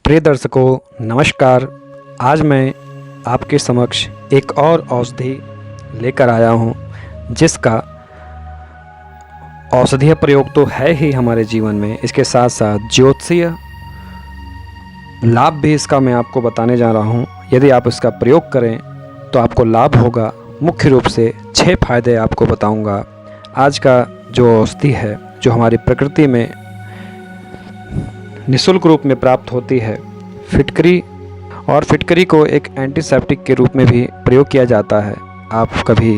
प्रिय दर्शकों नमस्कार। आज मैं आपके समक्ष एक और औषधि लेकर आया हूँ, जिसका औषधीय प्रयोग तो है ही हमारे जीवन में, इसके साथ साथ ज्योतिषीय लाभ भी इसका मैं आपको बताने जा रहा हूँ। यदि आप इसका प्रयोग करें तो आपको लाभ होगा। मुख्य रूप से 6 फायदे आपको बताऊँगा। आज का जो औषधि है, जो हमारी प्रकृति में निःशुल्क रूप में प्राप्त होती है, फिटकरी। और फिटकरी को एक एंटीसेप्टिक के रूप में भी प्रयोग किया जाता है। आप कभी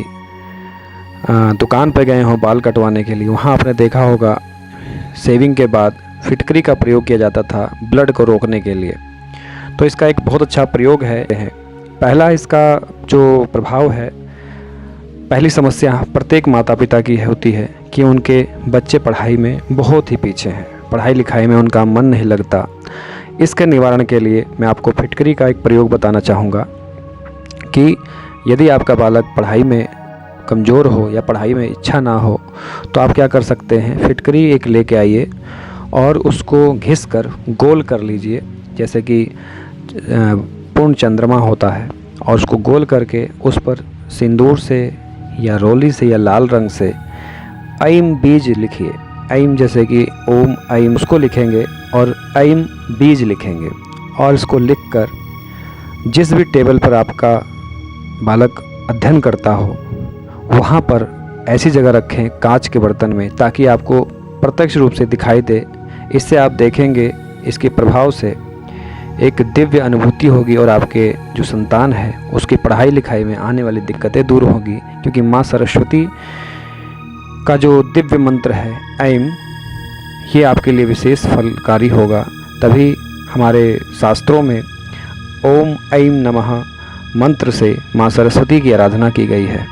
दुकान पर गए हों बाल कटवाने के लिए, वहाँ आपने देखा होगा शेविंग के बाद फिटकरी का प्रयोग किया जाता था ब्लड को रोकने के लिए। तो इसका एक बहुत अच्छा प्रयोग है। पहला इसका जो प्रभाव है, पहली समस्या प्रत्येक माता पिता की होती है कि उनके बच्चे पढ़ाई में बहुत ही पीछे हैं, पढ़ाई लिखाई में उनका मन नहीं लगता। इसके निवारण के लिए मैं आपको फिटकरी का एक प्रयोग बताना चाहूँगा कि यदि आपका बालक पढ़ाई में कमज़ोर हो या पढ़ाई में इच्छा ना हो, तो आप क्या कर सकते हैं, फिटकरी एक लेके आइए और उसको घिस कर गोल कर लीजिए, जैसे कि पूर्ण चंद्रमा होता है, और उसको गोल करके उस पर सिंदूर से या रोली से या लाल रंग से ऐम बीज लिखिए। ऐम जैसे कि ओम ऐम, उसको लिखेंगे और ऐम बीज लिखेंगे, और इसको लिखकर जिस भी टेबल पर आपका बालक अध्ययन करता हो वहाँ पर ऐसी जगह रखें कांच के बर्तन में, ताकि आपको प्रत्यक्ष रूप से दिखाई दे। इससे आप देखेंगे इसके प्रभाव से एक दिव्य अनुभूति होगी, और आपके जो संतान है उसकी पढ़ाई लिखाई में आने वाली दिक्कतें दूर होगी। क्योंकि माँ सरस्वती का जो दिव्य मंत्र है ऐम, ये आपके लिए विशेष फलकारी होगा। तभी हमारे शास्त्रों में ओम ऐम नमः मंत्र से माँ सरस्वती की आराधना की गई है।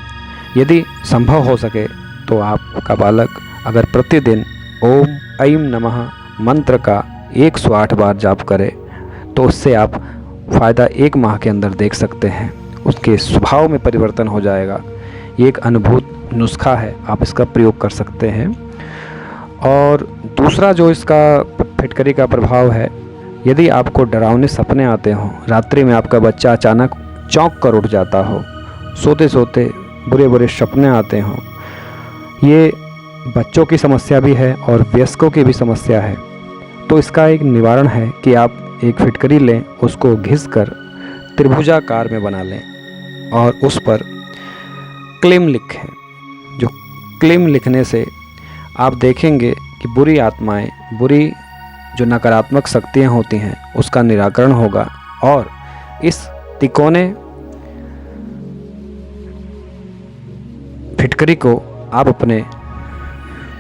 यदि संभव हो सके तो आपका बालक अगर प्रतिदिन ओम ऐम नमः मंत्र का 108 बार जाप करे, तो उससे आप फ़ायदा 1 माह के अंदर देख सकते हैं। उसके स्वभाव में परिवर्तन हो जाएगा। ये एक अनुभूत नुस्खा है, आप इसका प्रयोग कर सकते हैं। और दूसरा जो इसका फिटकरी का प्रभाव है, यदि आपको डरावने सपने आते हों, रात्रि में आपका बच्चा अचानक चौंक कर उठ जाता हो, सोते सोते बुरे बुरे सपने आते हों, ये बच्चों की समस्या भी है और वयस्कों की भी समस्या है। तो इसका एक निवारण है कि आप एक फिटकरी लें, उसको घिस कर त्रिभुजाकार में बना लें और उस पर क्लीम लिखें। जो क्लीम लिखने से आप देखेंगे कि बुरी आत्माएं, बुरी जो नकारात्मक शक्तियां होती हैं, उसका निराकरण होगा। और इस तिकोने फिटकरी को आप अपने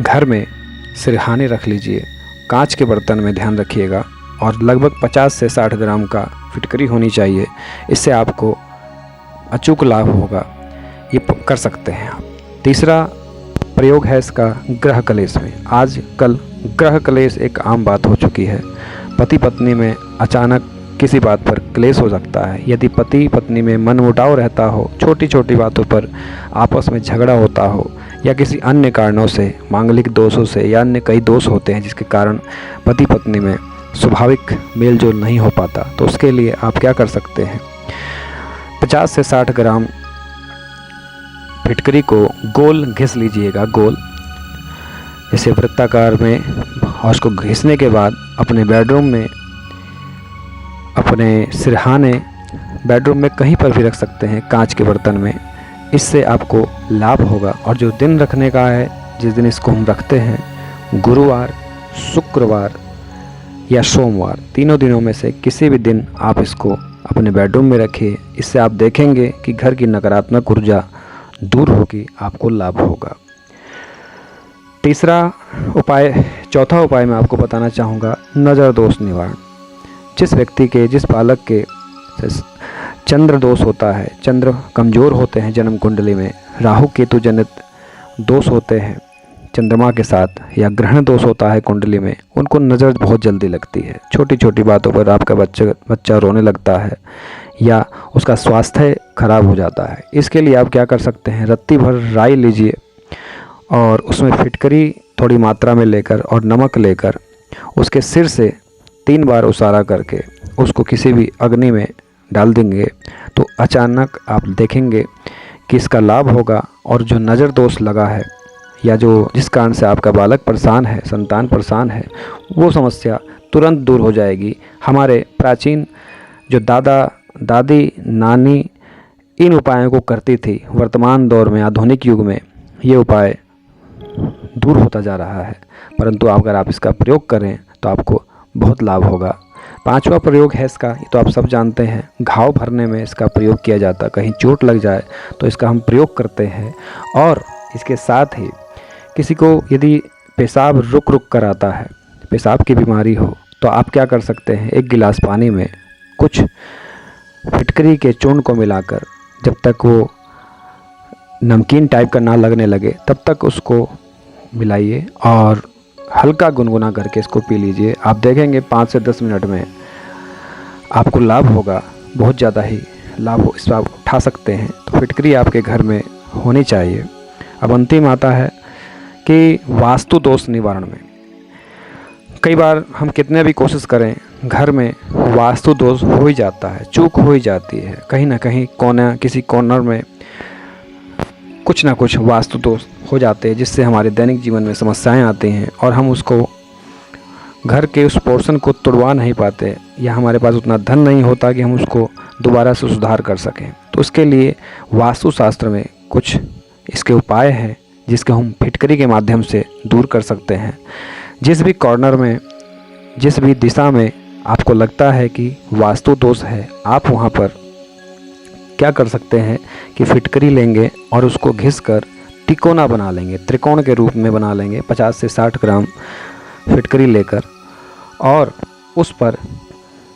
घर में सिरहाने रख लीजिए, कांच के बर्तन में, ध्यान रखिएगा। और लगभग 50 से 60 ग्राम का फिटकरी होनी चाहिए। इससे आपको अचूक लाभ होगा। ये कर सकते हैं आप। तीसरा प्रयोग है इसका ग्रह क्लेश में। आजकल ग्रह क्लेश एक आम बात हो चुकी है। पति पत्नी में अचानक किसी बात पर क्लेश हो सकता है। यदि पति पत्नी में मनमुटाव रहता हो, छोटी छोटी बातों पर आपस में झगड़ा होता हो, या किसी अन्य कारणों से, मांगलिक दोषों से या अन्य कई दोष होते हैं जिसके कारण पति पत्नी में स्वाभाविक मेल जोल नहीं हो पाता, तो उसके लिए आप क्या कर सकते हैं, 50 से 60 ग्राम फिटकरी को गोल घिस लीजिएगा, गोल जैसे वृत्ताकार में। और उसको घिसने के बाद अपने बेडरूम में, अपने सिरहाने बेडरूम में कहीं पर भी रख सकते हैं, कांच के बर्तन में। इससे आपको लाभ होगा। और जो दिन रखने का है, जिस दिन इसको हम रखते हैं, गुरुवार, शुक्रवार या सोमवार, तीनों दिनों में से किसी भी दिन आप इसको अपने बेडरूम में रखिए। इससे आप देखेंगे कि घर की नकारात्मक ऊर्जा दूर होगी, आपको लाभ होगा। चौथा उपाय मैं आपको बताना चाहूँगा, नज़र दोष निवारण। जिस व्यक्ति के, जिस बालक के चंद्र दोष होता है, चंद्र कमज़ोर होते हैं जन्म कुंडली में, राहु केतु जनित दोष होते हैं चंद्रमा के साथ, या ग्रहण दोष होता है कुंडली में, उनको नज़र बहुत जल्दी लगती है। छोटी छोटी बातों पर आपका बच्चा रोने लगता है या उसका स्वास्थ्य खराब हो जाता है। इसके लिए आप क्या कर सकते हैं, रत्ती भर राई लीजिए और उसमें फिटकरी थोड़ी मात्रा में लेकर और नमक लेकर उसके सिर से 3 बार उसारा करके उसको किसी भी अग्नि में डाल देंगे तो अचानक आप देखेंगे कि इसका लाभ होगा, और जो नज़र दोष लगा है या जो जिस कारण से आपका बालक परेशान है, संतान परेशान है, वो समस्या तुरंत दूर हो जाएगी। हमारे प्राचीन जो दादा दादी नानी इन उपायों को करती थी, वर्तमान दौर में आधुनिक युग में ये उपाय दूर होता जा रहा है, परंतु अगर आप इसका प्रयोग करें तो आपको बहुत लाभ होगा। पांचवा प्रयोग है इसका, ये तो आप सब जानते हैं, घाव भरने में इसका प्रयोग किया जाता है। कहीं चोट लग जाए तो इसका हम प्रयोग करते हैं। और इसके साथ ही किसी को यदि पेशाब रुक रुक कर आता है, पेशाब की बीमारी हो, तो आप क्या कर सकते हैं, एक गिलास पानी में कुछ फिटकरी के चूर्ण को मिलाकर जब तक वो नमकीन टाइप का ना लगने लगे तब तक उसको मिलाइए और हल्का गुनगुना करके इसको पी लीजिए। आप देखेंगे 5 से 10 मिनट में आपको लाभ होगा, बहुत ज़्यादा ही लाभ इसका आप उठा सकते हैं। तो फिटकरी आपके घर में होनी चाहिए। अब अंतिम आता है कि वास्तु दोष निवारण में कई बार हम कितने भी कोशिश करें, घर में वास्तु दोष हो ही जाता है, चूक हो ही जाती है। कहीं ना कहीं किसी कॉर्नर में कुछ ना कुछ वास्तु दोष हो जाते हैं, जिससे हमारे दैनिक जीवन में समस्याएं आती हैं और हम उसको घर के उस पोर्शन को तुड़वा नहीं पाते, या हमारे पास उतना धन नहीं होता कि हम उसको दोबारा से सुधार कर सकें। तो उसके लिए वास्तुशास्त्र में कुछ इसके उपाय हैं जिसके हम फिटकरी के माध्यम से दूर कर सकते हैं। जिस भी कॉर्नर में, जिस भी दिशा में आपको लगता है कि वास्तु दोष है, आप वहाँ पर क्या कर सकते हैं कि फिटकरी लेंगे और उसको घिसकर तिकोना बना लेंगे, त्रिकोण के रूप में बना लेंगे। 50 से 60 ग्राम फिटकरी लेकर और उस पर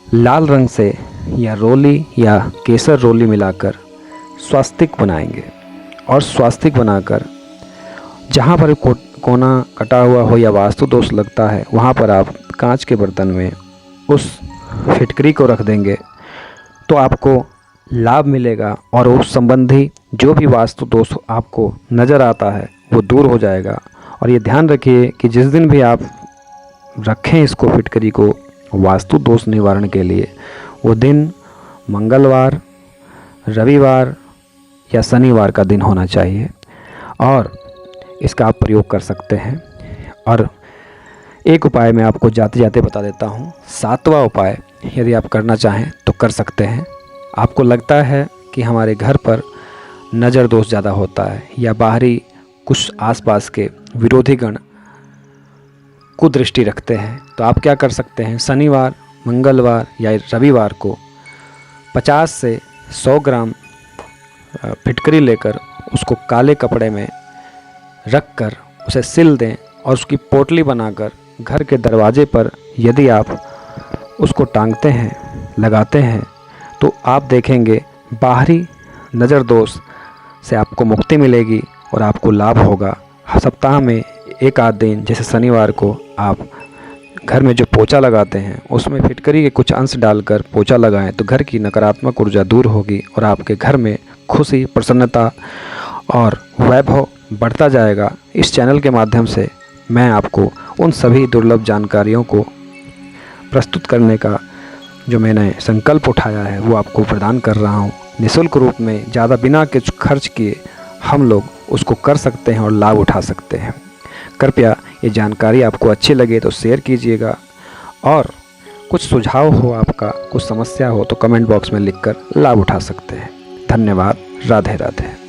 लाल रंग से या रोली या केसर रोली मिलाकर स्वास्तिक बनाएंगे, और स्वास्तिक बनाकर जहाँ पर कोना कटा हुआ हो या वास्तु दोष लगता है वहाँ पर आप कांच के बर्तन में उस फिटकरी को रख देंगे तो आपको लाभ मिलेगा, और उस संबंधी जो भी वास्तु दोष आपको नज़र आता है वो दूर हो जाएगा। और ये ध्यान रखिए कि जिस दिन भी आप रखें इसको फिटकरी को वास्तु दोष निवारण के लिए, वो दिन मंगलवार, रविवार या शनिवार का दिन होना चाहिए, और इसका आप प्रयोग कर सकते हैं। और एक उपाय मैं आपको जाते जाते बता देता हूँ। 7वां उपाय यदि आप करना चाहें तो कर सकते हैं। आपको लगता है कि हमारे घर पर नज़र दोष ज़्यादा होता है या बाहरी कुछ आसपास के विरोधी गण कुदृष्टि रखते हैं, तो आप क्या कर सकते हैं, शनिवार, मंगलवार या रविवार को 50 से 100 ग्राम फिटकरी लेकर उसको काले कपड़े में रख कर उसे सिल दें और उसकी पोटली बनाकर घर के दरवाजे पर यदि आप उसको टांगते हैं, लगाते हैं, तो आप देखेंगे बाहरी नज़र दोष से आपको मुक्ति मिलेगी और आपको लाभ होगा। सप्ताह में एक आध दिन, जैसे शनिवार को आप घर में जो पोछा लगाते हैं उसमें फिटकरी के कुछ अंश डालकर पोछा लगाएं तो घर की नकारात्मक ऊर्जा दूर होगी और आपके घर में खुशी, प्रसन्नता और वैभव बढ़ता जाएगा। इस चैनल के माध्यम से मैं आपको उन सभी दुर्लभ जानकारियों को प्रस्तुत करने का जो मैंने संकल्प उठाया है वो आपको प्रदान कर रहा हूँ निःशुल्क रूप में। ज़्यादा बिना कुछ खर्च किए हम लोग उसको कर सकते हैं और लाभ उठा सकते हैं। कृपया ये जानकारी आपको अच्छी लगे तो शेयर कीजिएगा, और कुछ सुझाव हो आपका, कुछ समस्या हो तो कमेंट बॉक्स में लिखकर लाभ उठा सकते हैं। धन्यवाद। राधे राधे।